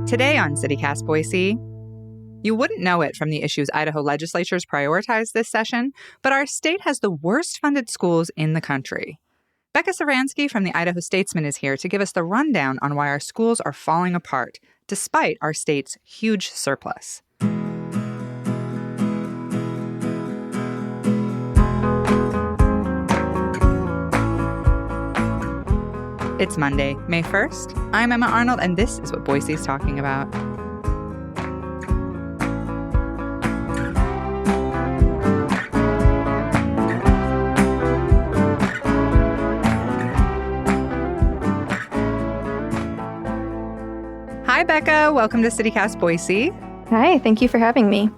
Today on CityCast Boise, you wouldn't know it from the issues Idaho legislatures prioritized this session, but our state has the worst funded schools in the country. Becca Saransky from the Idaho Statesman is here to give us the rundown on why our schools are falling apart, despite our state's huge surplus. It's Monday, May 1st. I'm Emma Arnold, and this is what Boise's talking about. Hi, Becca. Welcome to CityCast Boise. Hi, thank you for having me.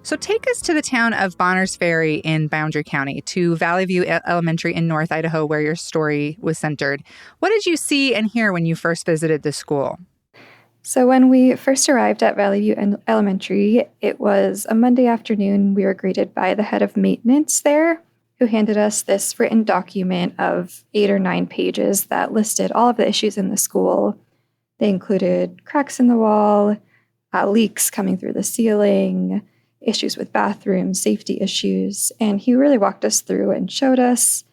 So take us to the town of Bonners Ferry in Boundary County, to Valley View Elementary in North Idaho, where your story was centered. What did you see and hear when you first visited the school? So when we first arrived at Valley View Elementary, it was a Monday afternoon. We were greeted by the head of maintenance there, who handed us this written document of 8 or 9 pages that listed all of the issues in the school. They included cracks in the wall, leaks coming through the ceiling, issues with bathrooms, safety issues, and he really walked us through and showed us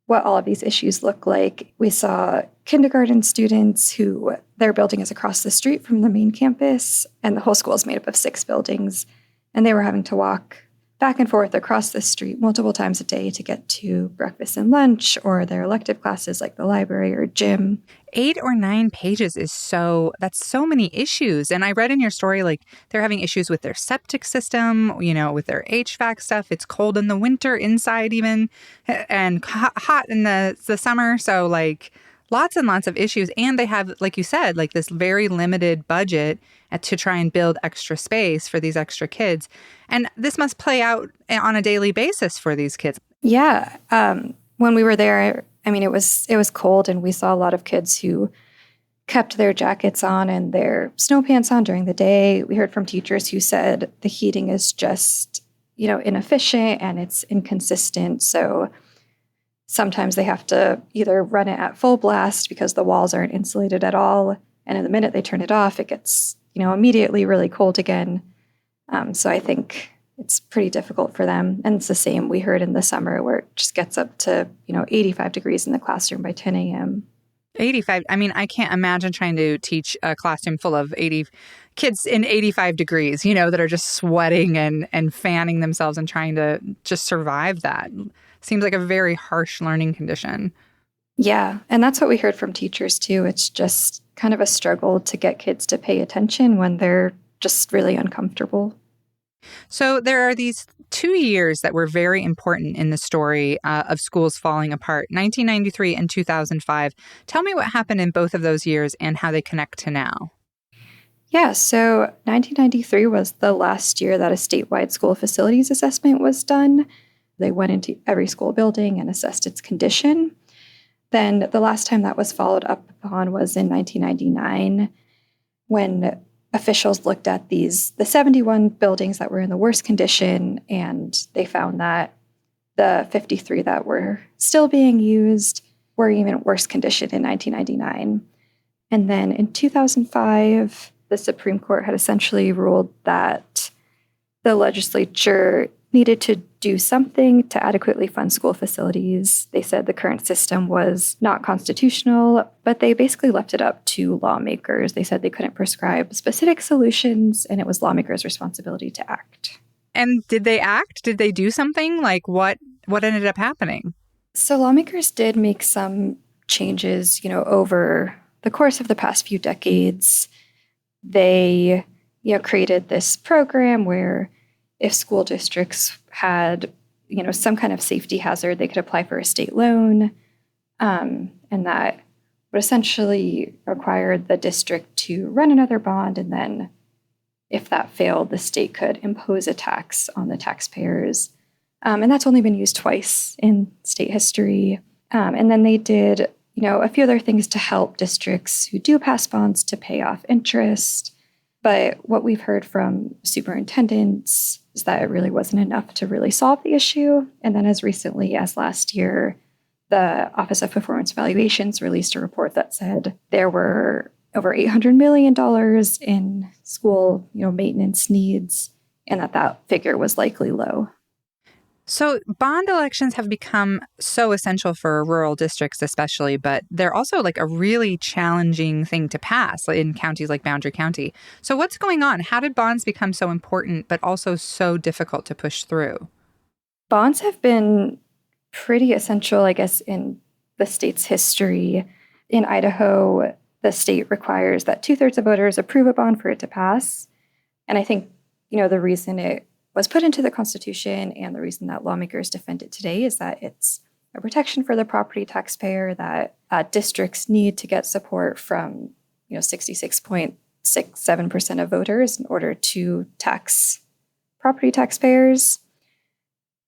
what all of these issues look like. We saw kindergarten students who their building is across the street from the main campus, and the whole school is made up of 6 buildings, and they were having to walk back and forth across the street multiple times a day to get to breakfast and lunch or their elective classes like the library or gym. 8 or 9 pages that's so many issues. And I read in your story, like, they're having issues with their septic system, with their HVAC stuff. It's cold in the winter inside even, and hot in the summer. So like lots and lots of issues. And they have, like you said, like this very limited budget to try and build extra space for these extra kids. And this must play out on a daily basis for these kids. Yeah. When we were there, it was cold, and we saw a lot of kids who kept their jackets on and their snow pants on during the day. We heard from teachers who said the heating is just, inefficient and it's inconsistent. So sometimes they have to either run it at full blast because the walls aren't insulated at all. And in the minute they turn it off, it gets, immediately really cold again. So I think it's pretty difficult for them. And it's the same we heard in the summer, where it just gets up to, 85 degrees in the classroom by 10 a.m. 85. I can't imagine trying to teach a classroom full of 80 kids in 85 degrees, that are just sweating and fanning themselves and trying to just survive that. Seems like a very harsh learning condition. Yeah. And that's what we heard from teachers too. It's just kind of a struggle to get kids to pay attention when they're just really uncomfortable. So there are these 2 years that were very important in the story of schools falling apart, 1993 and 2005. Tell me what happened in both of those years and how they connect to now. Yeah, so 1993 was the last year that a statewide school facilities assessment was done. They went into every school building and assessed its condition. Then the last time that was followed up upon was in 1999, when officials looked at the 71 buildings that were in the worst condition, and they found that the 53 that were still being used were even worse condition in 1999. And then in 2005, the Supreme Court had essentially ruled that the legislature needed to do something to adequately fund school facilities. They said the current system was not constitutional, but they basically left it up to lawmakers. They said they couldn't prescribe specific solutions, and it was lawmakers' responsibility to act. And did they act? Did they do something? Like what ended up happening? So lawmakers did make some changes, over the course of the past few decades. They, created this program where if school districts had, some kind of safety hazard, they could apply for a state loan. And that would essentially require the district to run another bond. And then if that failed, the state could impose a tax on the taxpayers. And that's only been used twice in state history. And then they did, a few other things to help districts who do pass bonds to pay off interest. But what we've heard from superintendents is that it really wasn't enough to really solve the issue. And then as recently as last year, the Office of Performance Evaluations released a report that said there were over $800 million in school, maintenance needs, and that figure was likely low. So bond elections have become so essential for rural districts especially, but they're also like a really challenging thing to pass in counties like Boundary County. So what's going on? How did bonds become so important, but also so difficult to push through? Bonds have been pretty essential, I guess, in the state's history. In Idaho, the state requires that 2/3 of voters approve a bond for it to pass. And I think, the reason it was put into the Constitution and the reason that lawmakers defend it today is that it's a protection for the property taxpayer, that districts need to get support from, 66.67% of voters in order to tax property taxpayers.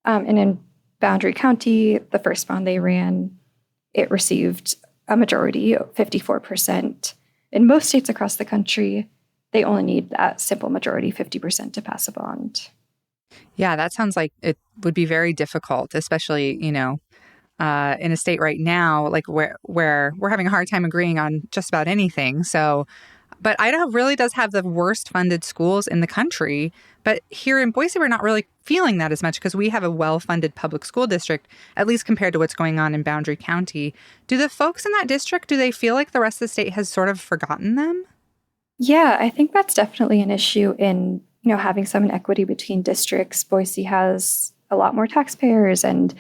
And in Boundary County, the first bond they ran, it received a majority, 54%. In most states across the country, they only need that simple majority, 50%, to pass a bond. Yeah, that sounds like it would be very difficult, especially, in a state right now, like where we're having a hard time agreeing on just about anything. So, but Idaho really does have the worst funded schools in the country. But here in Boise, we're not really feeling that as much because we have a well-funded public school district, at least compared to what's going on in Boundary County. Do the folks in that district, do they feel like the rest of the state has sort of forgotten them? Yeah, I think that's definitely an issue in, having some inequity between districts. Boise has a lot more taxpayers, and,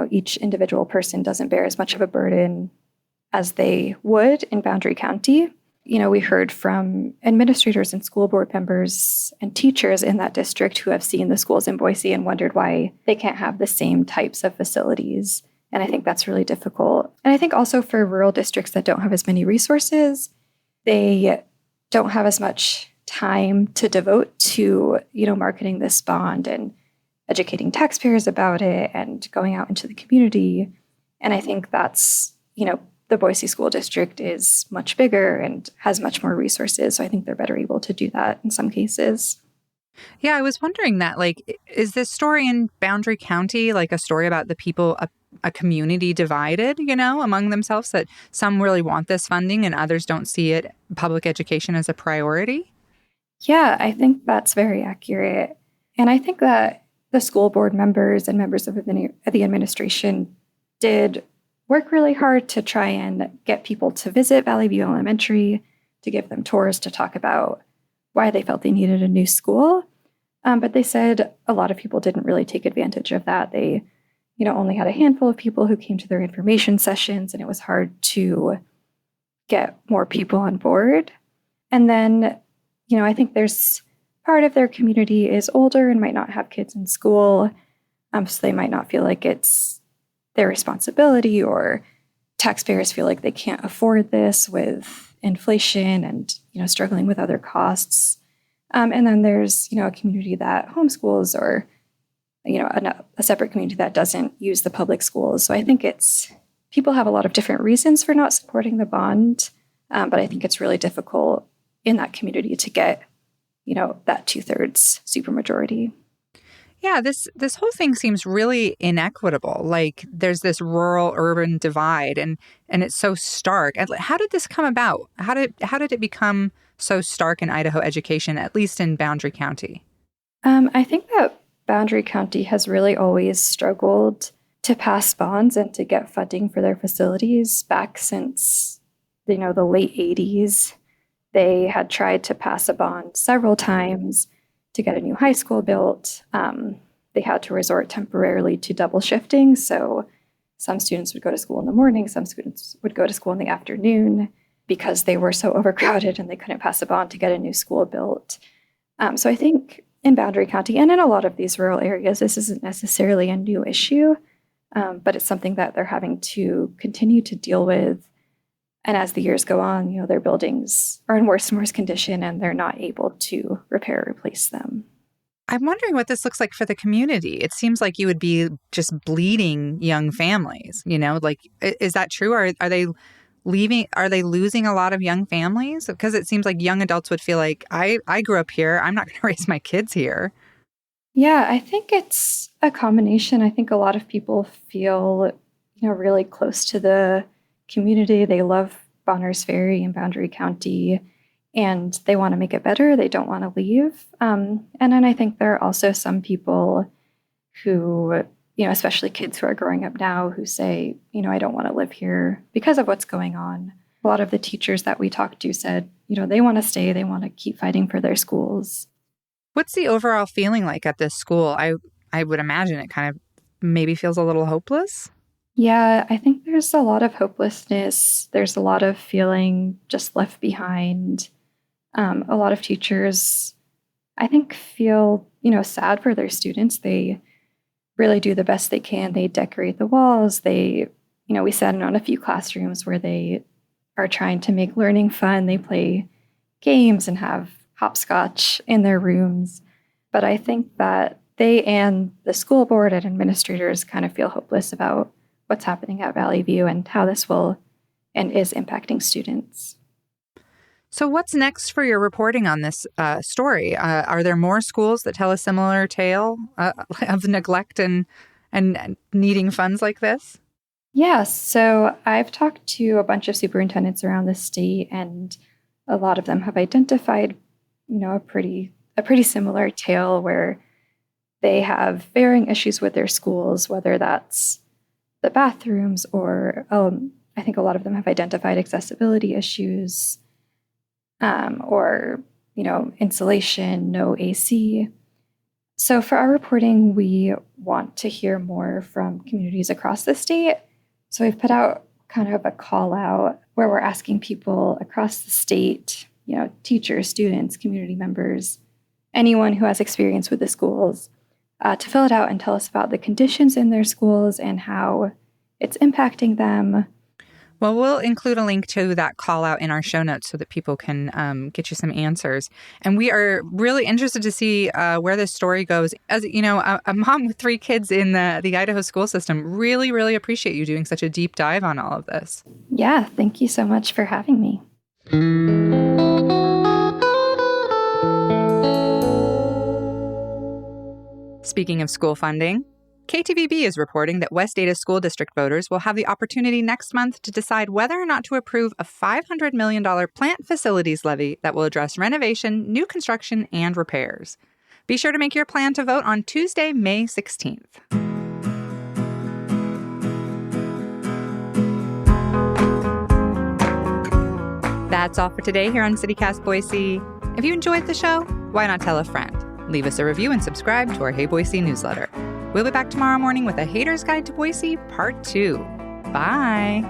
each individual person doesn't bear as much of a burden as they would in Boundary County. We heard from administrators and school board members and teachers in that district who have seen the schools in Boise and wondered why they can't have the same types of facilities. And I think that's really difficult. And I think also for rural districts that don't have as many resources, they don't have as much time to devote to, marketing this bond and educating taxpayers about it and going out into the community. And I think that's, the Boise School District is much bigger and has much more resources. So I think they're better able to do that in some cases. Yeah, I was wondering that, like, is this story in Boundary County like a story about the people, a community divided, among themselves, that some really want this funding and others don't see it, public education, as a priority? Yeah, I think that's very accurate. And I think that the school board members and members of the administration did work really hard to try and get people to visit Valley View Elementary, to give them tours, to talk about why they felt they needed a new school. But they said a lot of people didn't really take advantage of that. They, only had a handful of people who came to their information sessions, and it was hard to get more people on board. And then, I think there's part of their community is older and might not have kids in school. So they might not feel like it's their responsibility, or taxpayers feel like they can't afford this with inflation and, struggling with other costs. And then there's, a community that homeschools, or, a separate community that doesn't use the public schools. So I think people have a lot of different reasons for not supporting the bond. But I think it's really difficult in that community to get, that 2/3 supermajority. Yeah, this whole thing seems really inequitable. Like there's this rural urban divide, and it's so stark. And how did this come about? How did it become so stark in Idaho education, at least in Boundary County? I think that Boundary County has really always struggled to pass bonds and to get funding for their facilities back since, the late 80s. They had tried to pass a bond several times to get a new high school built. They had to resort temporarily to double shifting. So some students would go to school in the morning, some students would go to school in the afternoon because they were so overcrowded and they couldn't pass a bond to get a new school built. So I think in Boundary County and in a lot of these rural areas, this isn't necessarily a new issue, but it's something that they're having to continue to deal with. And as the years go on, their buildings are in worse and worse condition, and they're not able to repair or replace them. I'm wondering what this looks like for the community. It seems like you would be just bleeding young families, like, is that true? Are they leaving? Are they losing a lot of young families? Because it seems like young adults would feel like, I grew up here. I'm not going to raise my kids here. Yeah, I think it's a combination. I think a lot of people feel, really close to the community. They love Bonners Ferry in Boundary County, and they want to make it better. They don't want to leave. And then I think there are also some people who, especially kids who are growing up now who say, I don't want to live here because of what's going on. A lot of the teachers that we talked to said, they want to stay. They want to keep fighting for their schools. What's the overall feeling like at this school? I would imagine it kind of maybe feels a little hopeless. Yeah, I think there's a lot of hopelessness. There's a lot of feeling just left behind. A lot of teachers, I think, feel, sad for their students. They really do the best they can. They decorate the walls. We sat in on a few classrooms where they are trying to make learning fun. They play games and have hopscotch in their rooms. But I think that they and the school board and administrators kind of feel hopeless about what's happening at Valley View and how this will and is impacting students. So what's next for your reporting on this story? Are there more schools that tell a similar tale of neglect and needing funds like this? Yes. So I've talked to a bunch of superintendents around the state, and a lot of them have identified, a pretty similar tale where they have varying issues with their schools, whether that's the bathrooms or I think a lot of them have identified accessibility issues or, insulation, no AC. So for our reporting, we want to hear more from communities across the state. So we've put out kind of a call out where we're asking people across the state, teachers, students, community members, anyone who has experience with the schools, to fill it out and tell us about the conditions in their schools and how it's impacting them. Well, we'll include a link to that call out in our show notes so that people can get you some answers. And we are really interested to see where this story goes. As a mom with 3 kids in the Idaho school system, really, really appreciate you doing such a deep dive on all of this. Yeah, thank you so much for having me. Speaking of school funding, KTVB is reporting that West Ada School District voters will have the opportunity next month to decide whether or not to approve a $500 million plant facilities levy that will address renovation, new construction, and repairs. Be sure to make your plan to vote on Tuesday, May 16th. That's all for today here on CityCast Boise. If you enjoyed the show, why not tell a friend? Leave us a review and subscribe to our Hey Boise newsletter. We'll be back tomorrow morning with a Hater's Guide to Boise, Part 2. Bye.